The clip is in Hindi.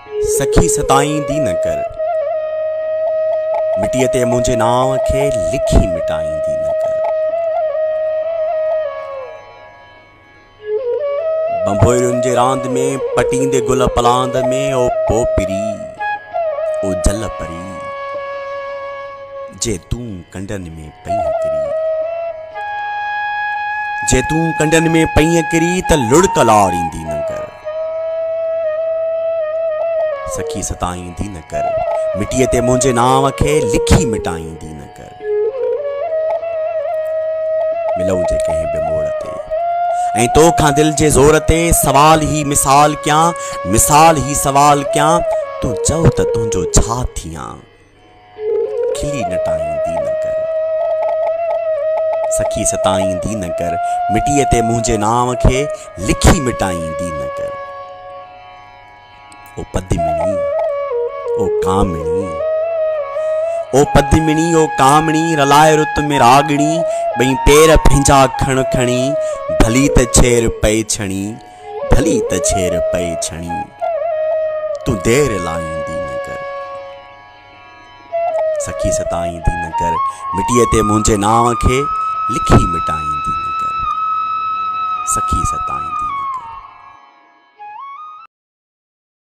सखी सताईंदी न कर, मिटीअ ते मुंहिंजे नाव खे लिखी मिटाईंदी न कर। बंभोरियुनि जे रांदि में पटींदे गुल पलांद में ओ पोपिरी ओ जल परी, जे तूं कंडनि में पईं किरी, जे तूं कंडनि में पईं किरी त लुढ़क लाड़ींदी न कर। सखी सताईंदी न कर, मिटीअ ते मुंहिंजे नाव खे लिखी मिटाईंदी न कर। मिलऊं जे कंहिं बि मोड़ ते ऐं तोखां दिल जे ज़ोर ते सवाल ही मिसाल कयां, मिसाल ही सवाल कयां, तूं चओ त तुंहिंजो छा थियां, खिली नटाईंदी न कर। सखी सताईंदी न कर, मिटीअ ते मुंहिंजे नाव खे लिखी मिटाईंदी न कर। ओ पद्मिनी ओ कामिणी, ओ पद्मिनी ओ कामिणी, रलाए रुत में रागणी, ॿई पेर पंहिंजा खण खणी, भली त छेर पए छणी, भली त छेर पए छणी, तूं देर लाईंदी न कर। सखी सताईंदी न कर, मिटीअ ते मुंहिंजे नाव खे लिखी मिटाईंदी न कर। सखी सताईंदी